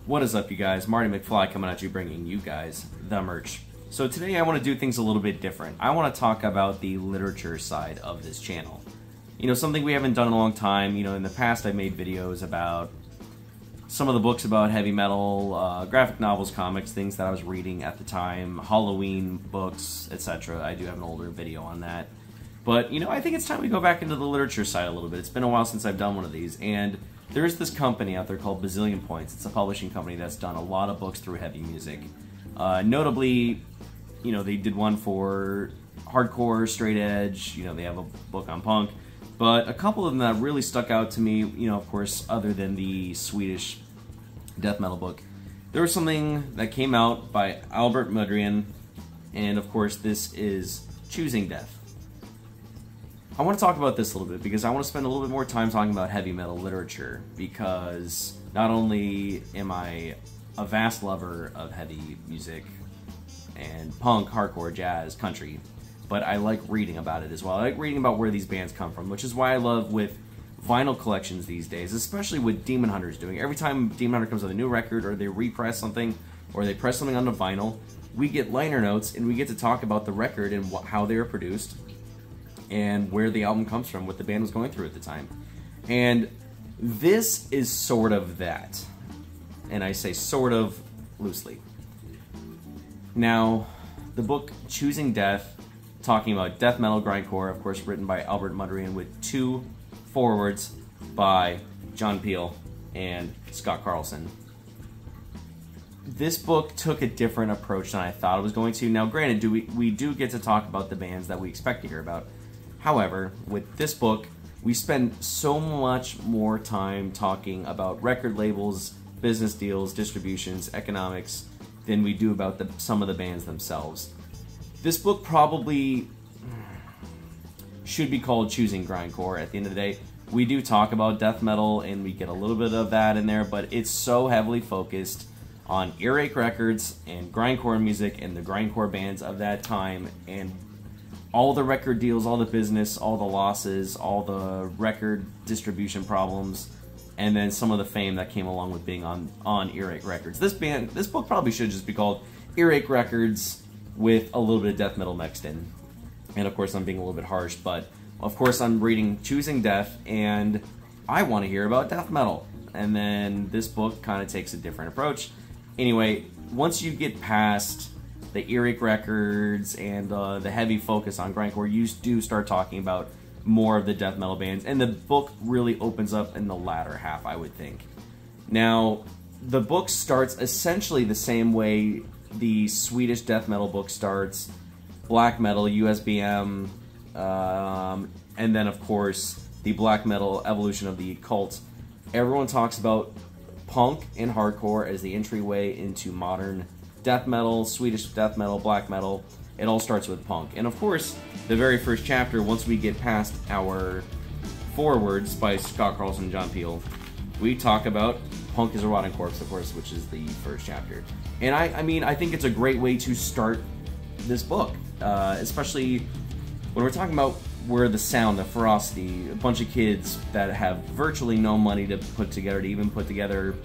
What is up, you guys? Marty McFly coming at you, bringing you guys the merch. So today I want to do things a little bit different. I want to talk about the literature side of this channel. You know, something we haven't done in a long time. You know, in the past I've made videos about some of the books about heavy metal, graphic novels, comics, things that I was reading at the time, Halloween books, etc. I do have an older video on that. But, you know, I think it's time we go back into the literature side a little bit. It's been a while since I've done one of these, and there's this company out there called Bazillion. It's a publishing company that's done a lot of books through heavy music. Notably, you know, they did one for hardcore, straight edge, you know, they have a book on punk, but a couple of them that really stuck out to me, you know, of course, other than the Swedish death metal book, there was something that came out by Albert Mudrian, and of course this is Choosing Death. I want to talk about this a little bit because I want to spend a little bit more time talking about heavy metal literature, because not only am I a vast lover of heavy music and punk, hardcore, jazz, country, but I like reading about it as well. I like reading about where these bands come from, which is why I love with vinyl collections these days, especially with Demon Hunter's doing. Every time Demon Hunter comes with a new record, or they repress something, or they press something onto vinyl, we get liner notes and we get to talk about the record and how they were produced and where the album comes from, what the band was going through at the time. And this is sort of that. And I say sort of loosely. Now, the book Choosing Death, talking about death metal, grindcore, of course written by Albert Mudrian, with 2 forewords by John Peel and Scott Carlson. This book took a different approach than I thought it was going to. Now, granted, we do get to talk about the bands that we expect to hear about. However, with this book, we spend so much more time talking about record labels, business deals, distributions, economics, than we do about some of the bands themselves. This book probably should be called Choosing Grindcore. At the end of the day, we do talk about death metal, and we get a little bit of that in there, but it's so heavily focused on earache records and grindcore music and the grindcore bands of that time, and all the record deals, all the business, all the losses, all the record distribution problems, and then some of the fame that came along with being on Earache Records. This book probably should just be called Earache Records with a little bit of death metal mixed in. And of course I'm being a little bit harsh, but of course I'm reading Choosing Death, and I want to hear about death metal. And then this book kind of takes a different approach. Anyway, once you get past the Earache Records and the heavy focus on grindcore, you do start talking about more of the death metal bands, and the book really opens up in the latter half, I would think. Now, the book starts essentially the same way the Swedish death metal book starts: black metal, USBM, and then of course the black metal evolution of the occult. Everyone talks about punk and hardcore as the entryway into modern death metal, Swedish death metal, black metal. It all starts with punk. And of course, the very first chapter, once we get past our forewords by Scott Carlson and John Peel, we talk about Punk is a Rotting Corpse, of course, which is the first chapter. And I mean, I think it's a great way to start this book, especially when we're talking about where the sound, the ferocity, a bunch of kids that have virtually no money to put together, to even put together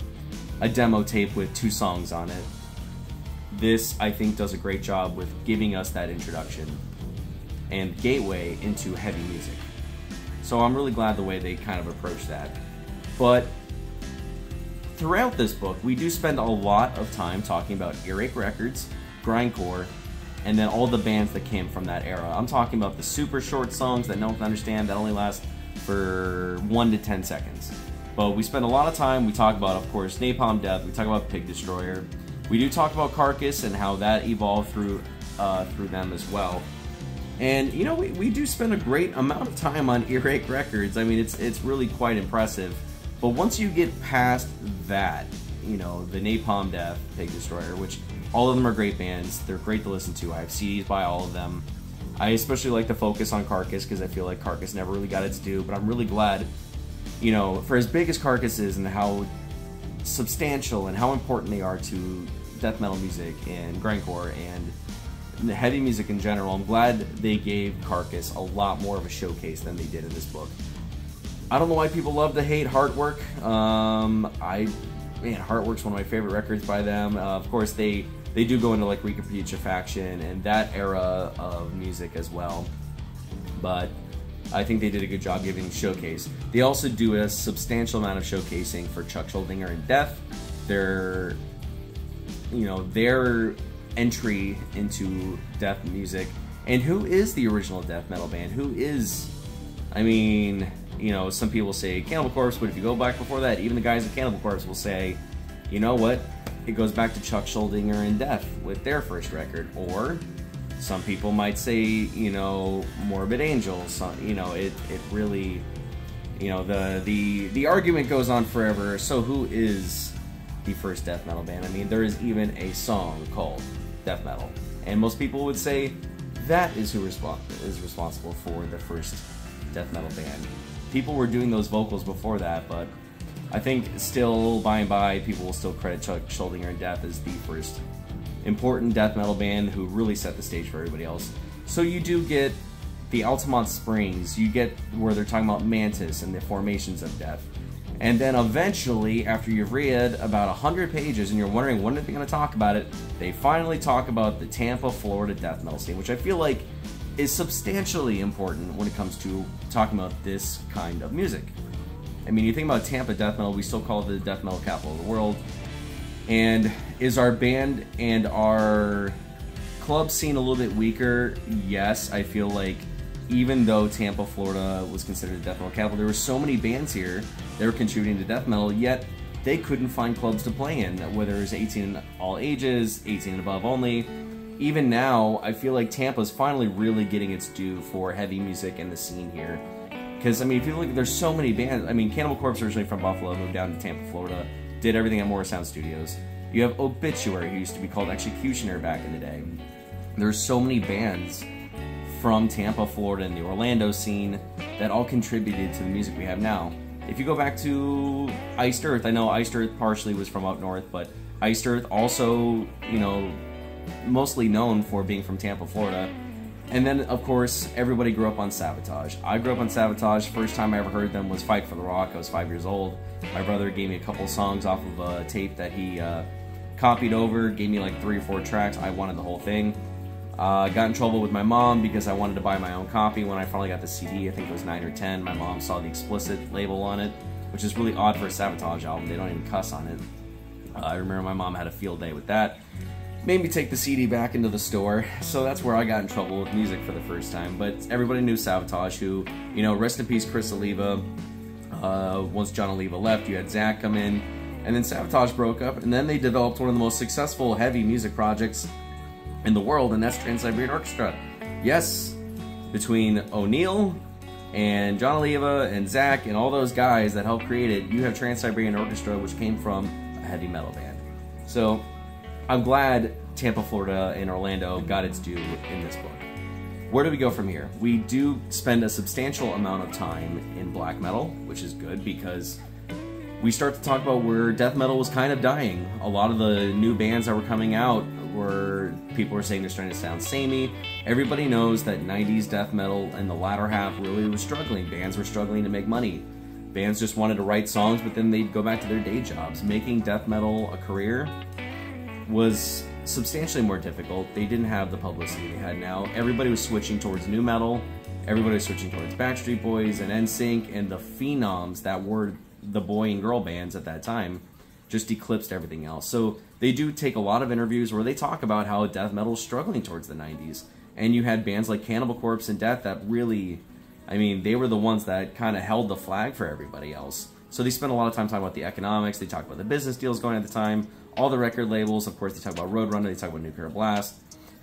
a demo tape with 2 songs on it. This, I think, does a great job with giving us that introduction and gateway into heavy music. So I'm really glad the way they kind of approach that. But throughout this book, we do spend a lot of time talking about Earache Records, grindcore, and then all the bands that came from that era. I'm talking about the super short songs that no one can understand, that only last for 1 to 10 seconds. But we spend a lot of time, we talk about, of course, Napalm Death, we talk about Pig Destroyer, we do talk about Carcass and how that evolved through them as well. And, you know, we do spend a great amount of time on Earache Records. I mean, it's really quite impressive. But once you get past that, you know, the Napalm Death, Pig Destroyer, which all of them are great bands, they're great to listen to. I have CDs by all of them. I especially like to focus on Carcass because I feel like Carcass never really got its due, but I'm really glad, you know, for as big as Carcass is and how substantial and how important they are to death metal music and grindcore and heavy music in general, I'm glad they gave Carcass a lot more of a showcase than they did in this book. I don't know why people love to hate Heartwork. I man, Heartwork's one of my favorite records by them. Of course, they do go into like Recapitulafaction and that era of music as well. But I think they did a good job giving showcase. They also do a substantial amount of showcasing for Chuck Schuldiner and Death. Their entry into death music, and who is the original death metal band? Who is, I mean, you know, some people say Cannibal Corpse, but if you go back before that, even the guys at Cannibal Corpse will say, you know what, it goes back to Chuck Schuldiner and Death with their first record. Or some people might say, you know, Morbid Angel. You know, it really, you know, the argument goes on forever. So who is the first death metal band? I mean, there is even a song called Death Metal, and most people would say that is who is responsible for the first death metal band. People were doing those vocals before that, but I think still, by and by, people will still credit Chuck Schuldiner and Death as the first important death metal band who really set the stage for everybody else. So you do get the Altamont Springs, you get where they're talking about Mantis and the formations of death. And then eventually, after you've read about 100 pages and you're wondering when are they going to talk about it, they finally talk about the Tampa, Florida death metal scene, which I feel like is substantially important when it comes to talking about this kind of music. I mean, you think about Tampa death metal, we still call it the death metal capital of the world. And is our band and our club scene a little bit weaker? Yes, I feel like even though Tampa, Florida was considered the death metal capital, there were so many bands here that were contributing to death metal, yet they couldn't find clubs to play in, whether it was 18 and all ages, 18 and above only. Even now, I feel like Tampa's finally really getting its due for heavy music in the scene here. Because, I mean, if you look, there's so many bands. I mean, Cannibal Corpse originally from Buffalo, moved down to Tampa, Florida, did everything at Morrisound Studios. You have Obituary, who used to be called Executioner back in the day. There's so many bands from Tampa, Florida, and the Orlando scene that all contributed to the music we have now. If you go back to Iced Earth, I know Iced Earth partially was from up north, but Iced Earth also, you know, mostly known for being from Tampa, Florida. And then, of course, everybody grew up on Sabotage. I grew up on Sabotage. First time I ever heard them was Fight for the Rock. I was 5 years old. My brother gave me a couple songs off of a tape that he copied over, gave me like 3 or 4 tracks. I wanted the whole thing. Got in trouble with my mom because I wanted to buy my own copy. When I finally got the CD, I think it was 9 or 10, my mom saw the explicit label on it, which is really odd for a Sabotage album. They don't even cuss on it. I remember my mom had a field day with that. Made me take the CD back into the store, so that's where I got in trouble with music for the first time. But everybody knew Sabotage, who, you know, rest in peace Chris Oliva. Once John Oliva left, you had Zach come in, and then Sabotage broke up, and then they developed one of the most successful heavy music projects in the world, and that's Trans-Siberian Orchestra. Yes, between O'Neill and John Oliva and Zach and all those guys that helped create it, you have Trans-Siberian Orchestra, which came from a heavy metal band. So I'm glad Tampa, Florida, and Orlando got its due in this book. Where do we go from here? We do spend a substantial amount of time in black metal, which is good because we start to talk about where death metal was kind of dying. A lot of the new bands that were coming out were, people were saying they're starting to sound samey. Everybody knows that 90s death metal in the latter half really was struggling. Bands were struggling to make money. Bands just wanted to write songs, but then they'd go back to their day jobs. Making death metal a career was substantially more difficult. They didn't have the publicity they had now. Everybody was switching towards nu metal. Everybody was switching towards Backstreet Boys and NSYNC, and the phenoms that were the boy and girl bands at that time just eclipsed everything else. So they do take a lot of interviews where they talk about how death metal is struggling towards the 90s. And you had bands like Cannibal Corpse and Death that really, I mean, they were the ones that kind of held the flag for everybody else. So they spent a lot of time talking about the economics, they talk about the business deals going at the time, all the record labels, of course they talk about Roadrunner, they talk about Nuclear Blast.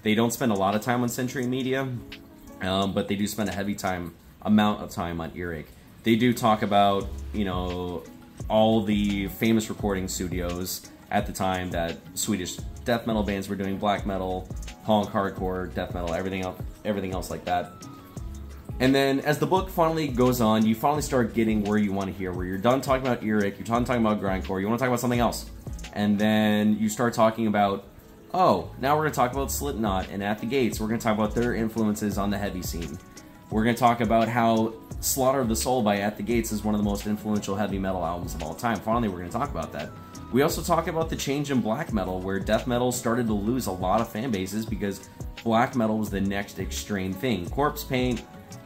They don't spend a lot of time on Century Media, but they do spend a heavy amount of time on Earache. They do talk about, you know, all the famous recording studios at the time that Swedish death metal bands were doing, black metal, punk, hardcore, death metal, everything else like that. And then as the book finally goes on, you finally start getting where you want to hear, where you're done talking about Earache, you're done talking about grindcore, you want to talk about something else. And then you start talking about, oh, now we're going to talk about Slipknot and At the Gates. We're going to talk about their influences on the heavy scene. We're going to talk about how Slaughter of the Soul by At the Gates is one of the most influential heavy metal albums of all time. Finally, we're going to talk about that. We also talk about the change in black metal, where death metal started to lose a lot of fan bases because black metal was the next extreme thing. Corpse paint,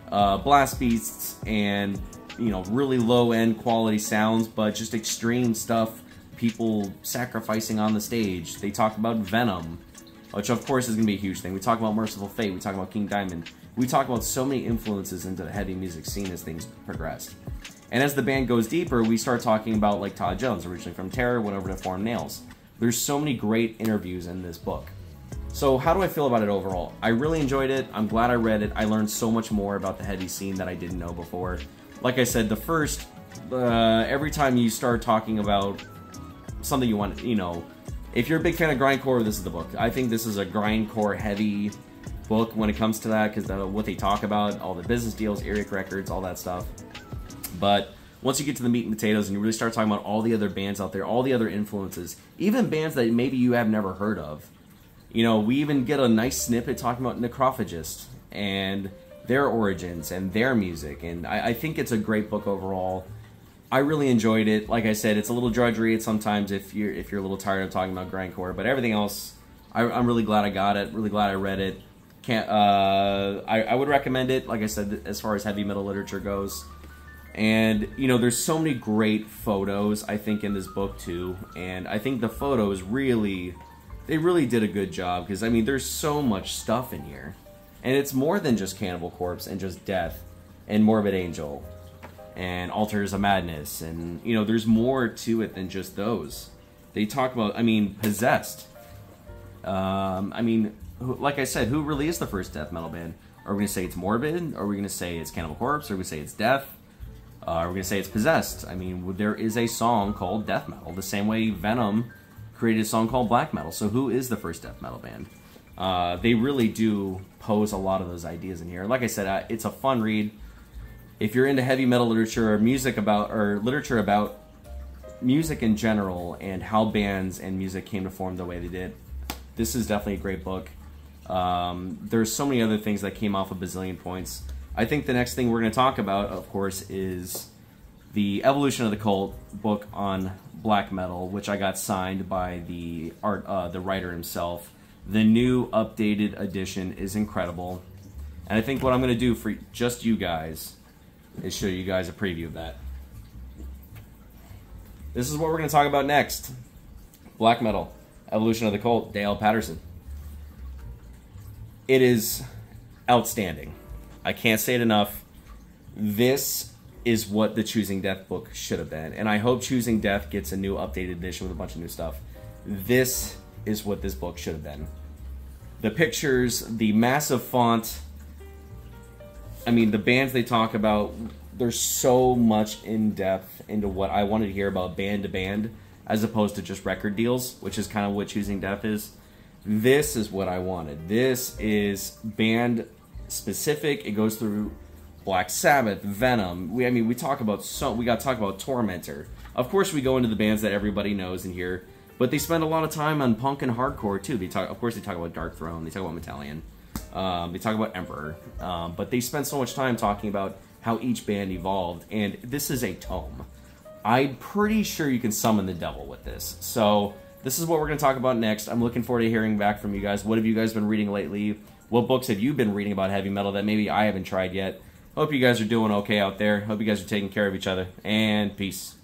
blast beasts, and really low-end quality sounds, but just extreme stuff, people sacrificing on the stage. They talk about Venom, which of course is going to be a huge thing. We talk about Merciful Fate, we talk about King Diamond. We talk about so many influences into the heavy music scene as things progressed. And as the band goes deeper, we start talking about, like, Todd Jones, originally from Terror, went over to Form Nails. There's so many great interviews in this book. So how do I feel about it overall? I really enjoyed it. I'm glad I read it. I learned so much more about the heavy scene that I didn't know before. Like I said, the first, every time you start talking about something you want, if you're a big fan of grindcore, this is the book. I think this is a grindcore heavy book when it comes to that, because what they talk about, all the business deals, Eric Records, all that stuff. But once you get to the meat and potatoes and you really start talking about all the other bands out there, all the other influences, even bands that maybe you have never heard of, we even get a nice snippet talking about Necrophagist and their origins and their music. And I think it's a great book overall. I really enjoyed it. Like I said, it's a little drudgery at sometimes if you're a little tired of talking about grindcore, but everything else, I'm really glad I got it. Really glad I read it. I would recommend it. Like I said, as far as heavy metal literature goes. And, there's so many great photos, I think, in this book, too. And I think the photos they really did a good job. Because, there's so much stuff in here. And it's more than just Cannibal Corpse and just Death and Morbid Angel and Altars of Madness. And, there's more to it than just those. They talk about, Possessed. Like I said, who really is the first death metal band? Are we going to say it's Morbid? Are we going to say it's Cannibal Corpse? Are we going to say it's Death? Are we going to say it's Possessed? There is a song called death metal, the same way Venom created a song called black metal. So who is the first death metal band? They really do pose a lot of those ideas in here. Like I said, it's a fun read. If you're into heavy metal literature or literature about music in general and how bands and music came to form the way they did, this is definitely a great book. There's so many other things that came off of Bazillion Points. I think the next thing we're going to talk about, of course, is the Evolution of the Cult book on black metal, which I got signed by the writer himself. The new updated edition is incredible. And I think what I'm going to do for just you guys is show you guys a preview of that. This is what we're going to talk about next. Black metal, Evolution of the Cult, Dayal Patterson. It is outstanding. I can't say it enough. This is what the Choosing Death book should have been. And I hope Choosing Death gets a new updated edition with a bunch of new stuff. This is what this book should have been. The pictures, the massive font. The bands they talk about, there's so much in depth into what I wanted to hear about band to band, as opposed to just record deals, which is kind of what Choosing Death is. This is what I wanted. This is band specific. It goes through Black Sabbath, Venom. We got to talk about Tormentor. Of course, we go into the bands that everybody knows in here, but they spend a lot of time on punk and hardcore too. Of course, they talk about Dark Throne. They talk about Metallion. They talk about Emperor. But they spend so much time talking about how each band evolved. And this is a tome. I'm pretty sure you can summon the devil with this. So this is what we're going to talk about next. I'm looking forward to hearing back from you guys. What have you guys been reading lately? What books have you been reading about heavy metal that maybe I haven't tried yet? Hope you guys are doing okay out there. Hope you guys are taking care of each other. And peace.